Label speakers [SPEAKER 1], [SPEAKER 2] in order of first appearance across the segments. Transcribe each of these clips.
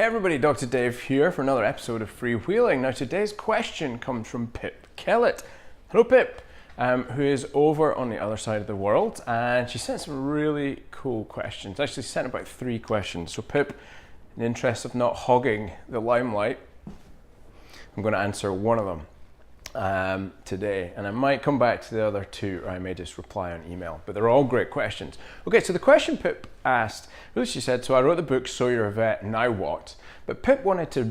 [SPEAKER 1] everybody, Dr. Dave here for another episode of Freewheeling. Now today's question comes from Pip Kellet. Hello Pip, who is over on the other side of the world, and she sent some really cool questions. Actually sent about 3 questions. So Pip, in the interest of not hogging the limelight, I'm going to answer one of them today, and I might come back to the other 2, or I may just reply on email, but they're all great questions. Okay, so the question Pip asked, really she said, so I wrote the book So You're a Vet, Now What? But Pip wanted to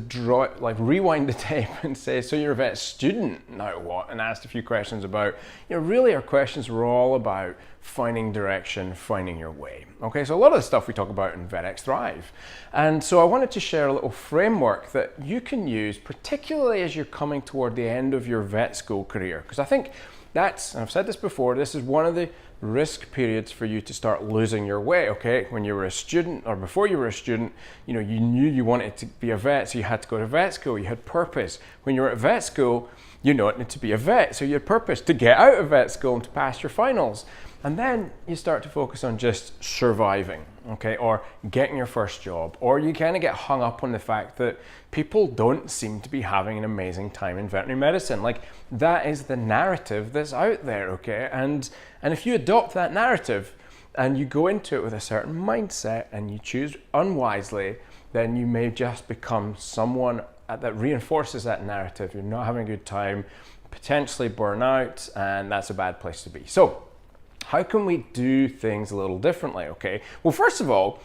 [SPEAKER 1] rewind the tape and say, so you're a vet student, now what? And asked a few questions about, really our questions were all about finding direction, finding your way. Okay, so a lot of the stuff we talk about in VetX Thrive. And so I wanted to share a little framework that you can use, particularly as you're coming toward the end of your vet school career. Because I think that's, and I've said this before, this is one of the risk periods for you to start losing your way, okay? When you were a student, or before you were a student, you knew you wanted to be a vet, so you had to go to vet school, you had purpose. When you were at vet school, you wanted to be a vet, so you had purpose to get out of vet school and to pass your finals. And then you start to focus on just surviving, okay? Or getting your first job. Or you kind of get hung up on the fact that people don't seem to be having an amazing time in veterinary medicine. Like, that is the narrative that's out there, okay? And if you adopt that narrative and you go into it with a certain mindset and you choose unwisely, then you may just become someone that reinforces that narrative. You're not having a good time, potentially burn out, and that's a bad place to be. So, how can we do things a little differently, okay? Well, first of all,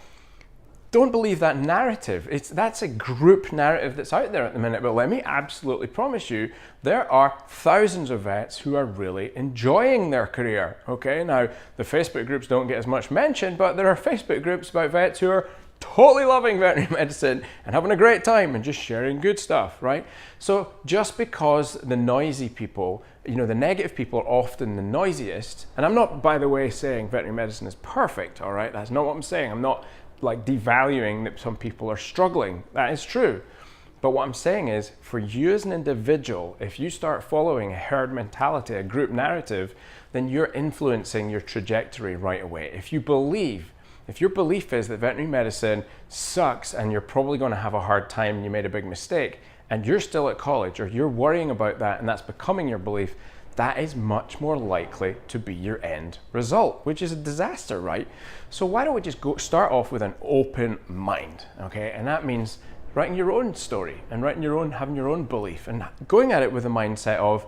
[SPEAKER 1] don't believe that narrative. That's a group narrative that's out there at the minute, but let me absolutely promise you, there are thousands of vets who are really enjoying their career, okay? Now, the Facebook groups don't get as much mention, but there are Facebook groups about vets who are totally loving veterinary medicine and having a great time and just sharing good stuff, right? So just because the noisy people, the negative people are often the noisiest, and I'm not, by the way, saying veterinary medicine is perfect, all right? That's not what I'm saying. I'm not devaluing that some people are struggling. That is true. But what I'm saying is, for you as an individual, if you start following a herd mentality, a group narrative, then you're influencing your trajectory right away. If your belief is that veterinary medicine sucks and you're probably going to have a hard time and you made a big mistake, and you're still at college, or you're worrying about that and that's becoming your belief, that is much more likely to be your end result, which is a disaster, right? So why don't we just start off with an open mind, okay? And that means writing your own story and having your own belief and going at it with a mindset of,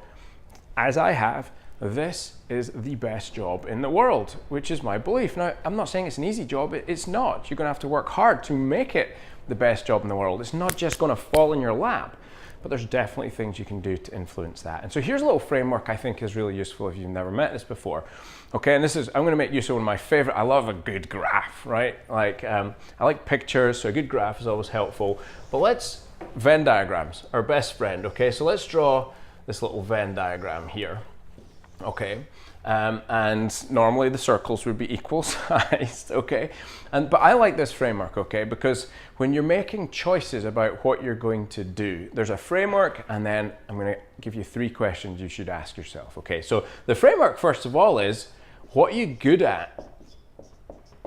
[SPEAKER 1] as I have, this is the best job in the world, which is my belief. Now, I'm not saying it's an easy job. It's not. You're going to have to work hard to make it the best job in the world. It's not just going to fall in your lap, but there's definitely things you can do to influence that. And so here's a little framework I think is really useful if you've never met this before. Okay, and I'm going to make use of one of my favorite. I love a good graph, right? I like pictures, so a good graph is always helpful. But Venn diagrams, our best friend, okay? So let's draw this little Venn diagram here. Okay, and normally the circles would be equal sized, okay? But I like this framework, okay, because when you're making choices about what you're going to do, there's a framework, and then I'm going to give you 3 questions you should ask yourself, okay? So the framework, first of all, is what are you good at?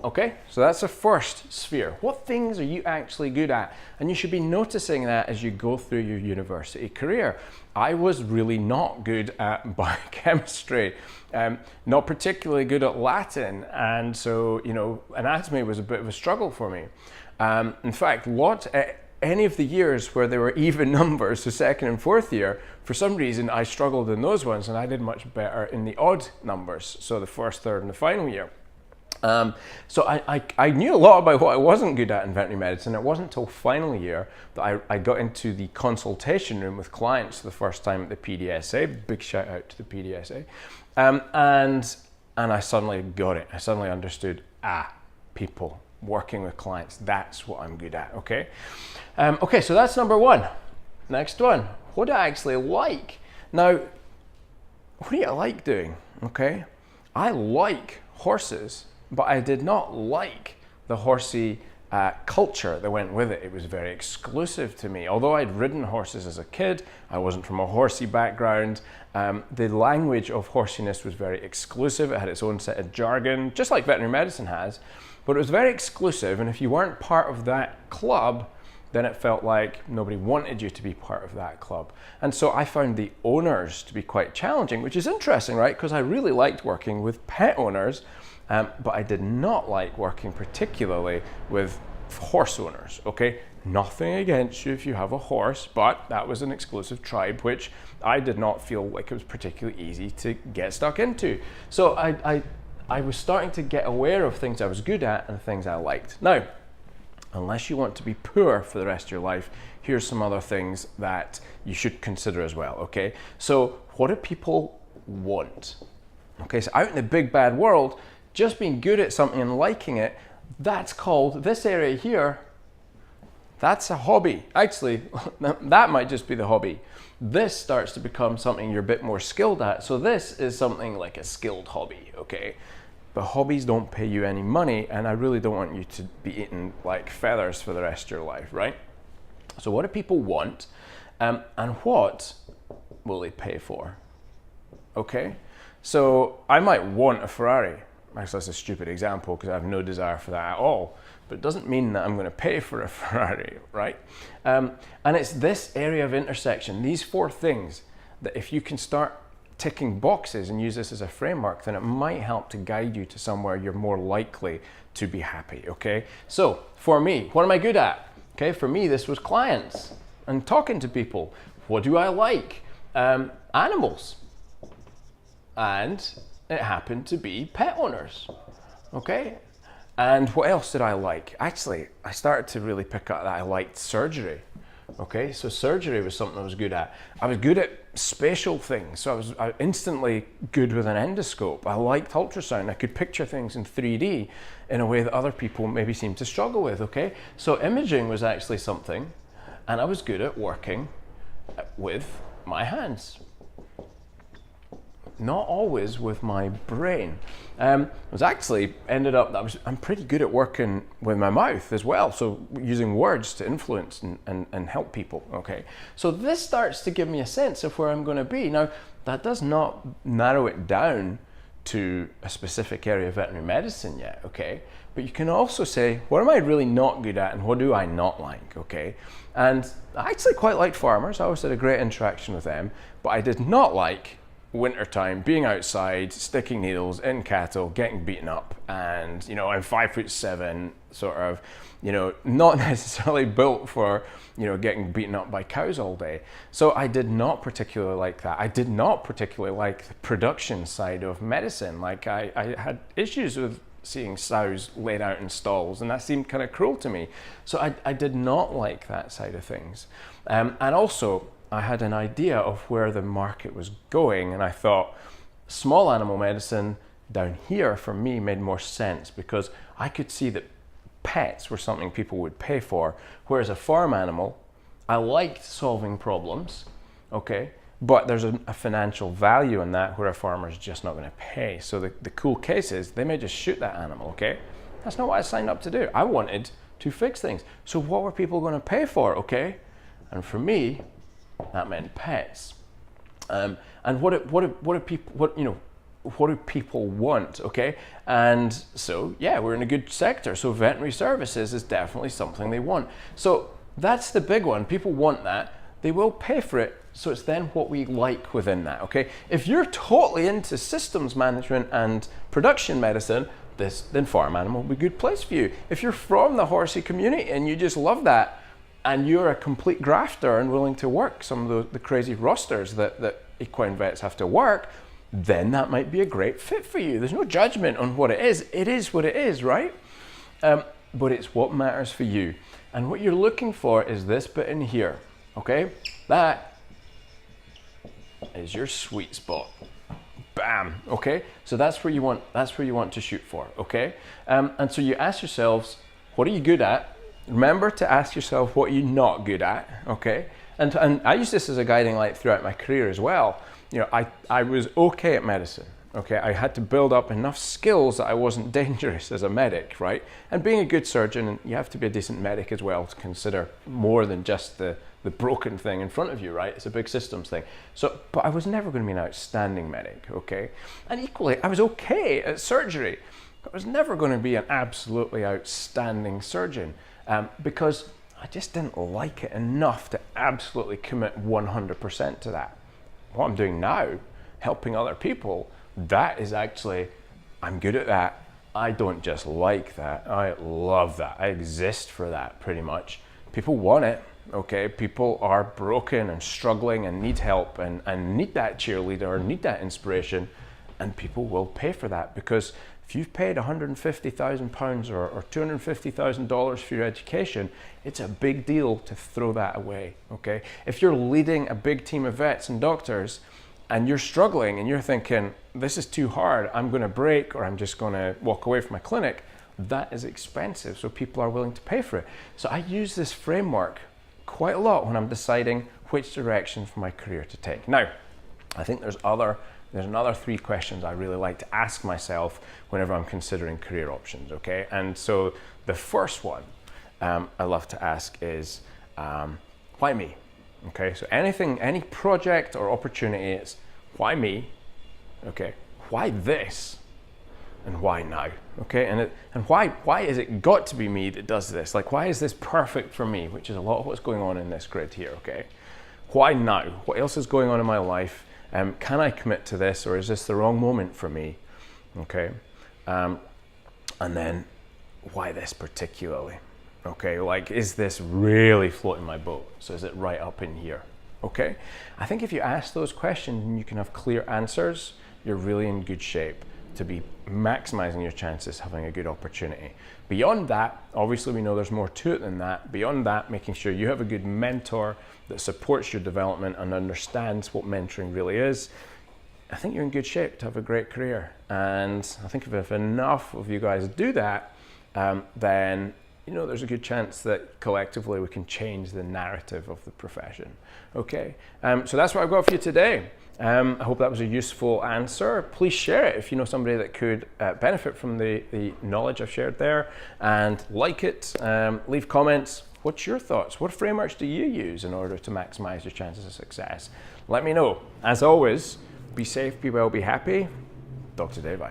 [SPEAKER 1] Okay, so that's the first sphere. What things are you actually good at? And you should be noticing that as you go through your university career. I was really not good at biochemistry, not particularly good at Latin, and so, anatomy was a bit of a struggle for me. In fact, any of the years where there were even numbers, so 2nd and 4th year, for some reason I struggled in those ones, and I did much better in the odd numbers, so the 1st, 3rd, and the final year. So I knew a lot about what I wasn't good at in veterinary medicine. It wasn't until final year that I got into the consultation room with clients for the first time at the PDSA. Big shout out to the PDSA. And I suddenly got it. I suddenly understood, people, working with clients, that's what I'm good at, okay? Okay, so that's number 1. Next one, what do I actually like? Now, what do you like doing, okay? I like horses, but I did not like the horsey culture that went with it. It was very exclusive to me. Although I'd ridden horses as a kid, I wasn't from a horsey background. The language of horsiness was very exclusive. It had its own set of jargon, just like veterinary medicine has, but it was very exclusive. And if you weren't part of that club, then it felt like nobody wanted you to be part of that club. And so I found the owners to be quite challenging, which is interesting, right? Because I really liked working with pet owners, but I did not like working particularly with horse owners, okay? Nothing against you if you have a horse, but that was an exclusive tribe, which I did not feel like it was particularly easy to get stuck into. So I was starting to get aware of things I was good at and things I liked. Now, unless you want to be poor for the rest of your life, here's some other things that you should consider as well, okay? So what do people want? Okay, so out in the big bad world, just being good at something and liking it, that's called, this area here, that's a hobby. Actually, that might just be the hobby. This starts to become something you're a bit more skilled at. So this is something like a skilled hobby, okay? But hobbies don't pay you any money, and I really don't want you to be eating like feathers for the rest of your life, right? So what do people want, and what will they pay for? Okay, so I might want a Ferrari. Actually, that's a stupid example because I have no desire for that at all. But it doesn't mean that I'm going to pay for a Ferrari, right? And it's this area of intersection, these four things, that if you can start ticking boxes and use this as a framework, then it might help to guide you to somewhere you're more likely to be happy, okay? So for me, what am I good at? Okay, for me, this was clients and talking to people. What do I like? Animals. And it happened to be pet owners, okay? And what else did I like? Actually, I started to really pick up that I liked surgery. Okay, so surgery was something I was good at. I was good at spatial things, so I was instantly good with an endoscope. I liked ultrasound. I could picture things in 3D in a way that other people maybe seem to struggle with, okay? So imaging was actually something, and I was good at working with my hands. Not always with my brain. It was actually ended up that I'm pretty good at working with my mouth as well, so using words to influence and help people, okay? So this starts to give me a sense of where I'm going to be. Now, that does not narrow it down to a specific area of veterinary medicine yet, okay? But you can also say, what am I really not good at and what do I not like, okay? And I actually quite liked farmers. I always had a great interaction with them, but I did not like wintertime, being outside, sticking needles in cattle, getting beaten up, and I'm 5'7", sort of, not necessarily built for, getting beaten up by cows all day. So I did not particularly like that. I did not particularly like the production side of medicine. Like I had issues with seeing sows laid out in stalls, and that seemed kind of cruel to me. So I did not like that side of things. And also, I had an idea of where the market was going, and I thought small animal medicine down here for me made more sense because I could see that pets were something people would pay for, whereas a farm animal, I liked solving problems, okay, but there's a financial value in that where a farmer's just not going to pay. So the cool case is they may just shoot that animal, okay? That's not what I signed up to do. I wanted to fix things. So what were people going to pay for, okay? And for me, that meant pets. And what do people want, okay? And so, yeah, we're in a good sector. So veterinary services is definitely something they want. So that's the big one. People want that. They will pay for it. So it's then what we like within that, okay? If you're totally into systems management and production medicine, then farm animal will be a good place for you. If you're from the horsey community and you just love that, and you're a complete grafter and willing to work some of the crazy rosters that equine vets have to work, then that might be a great fit for you. There's no judgment on what it is. It is what it is, right? But it's what matters for you. And what you're looking for is this bit in here, okay? That is your sweet spot. Bam, okay? So that's where you want to shoot for, okay? And so you ask yourselves, what are you good at? Remember to ask yourself what you're not good at, okay? And I use this as a guiding light throughout my career as well. I was okay at medicine, okay? I had to build up enough skills that I wasn't dangerous as a medic, right? And being a good surgeon, and you have to be a decent medic as well to consider more than just the broken thing in front of you, right? It's a big systems thing. So, but I was never going to be an outstanding medic, okay? And equally, I was okay at surgery. I was never going to be an absolutely outstanding surgeon. Because I just didn't like it enough to absolutely commit 100% to that. What I'm doing now, helping other people, that is actually, I'm good at that. I don't just like that, I love that. I exist for that pretty much. People want it, okay? People are broken and struggling and need help and need that cheerleader, need that inspiration, and people will pay for that, because if you've paid £150,000 or $250,000 for your education, it's a big deal to throw that away, okay? If you're leading a big team of vets and doctors and you're struggling and you're thinking, this is too hard, I'm gonna break, or I'm just gonna walk away from my clinic, that is expensive, so people are willing to pay for it. So I use this framework quite a lot when I'm deciding which direction for my career to take. Now, I think there's another 3 questions I really like to ask myself whenever I'm considering career options, okay? And so the first one I love to ask is, why me? Okay, so any project or opportunity, it's why me, okay? Why this? And why now? Okay, and why is it got to be me that does this? Like, why is this perfect for me? Which is a lot of what's going on in this grid here, okay? Why now? What else is going on in my life? Can I commit to this, or is this the wrong moment for me? Okay, and then why this particularly? Okay, like, is this really floating my boat? So is it right up in here? Okay, I think if you ask those questions and you can have clear answers, you're really in good shape to be maximizing your chances having a good opportunity. Beyond that, obviously we know there's more to it than that. Beyond that, making sure you have a good mentor that supports your development and understands what mentoring really is, I think you're in good shape to have a great career. And I think if enough of you guys do that, then there's a good chance that collectively we can change the narrative of the profession. Okay, so that's what I've got for you today. I hope that was a useful answer. Please share it if you know somebody that could benefit from the knowledge I've shared there, and like it, leave comments. What's your thoughts? What frameworks do you use in order to maximize your chances of success? Let me know. As always, be safe, be well, be happy. Dr. Dave.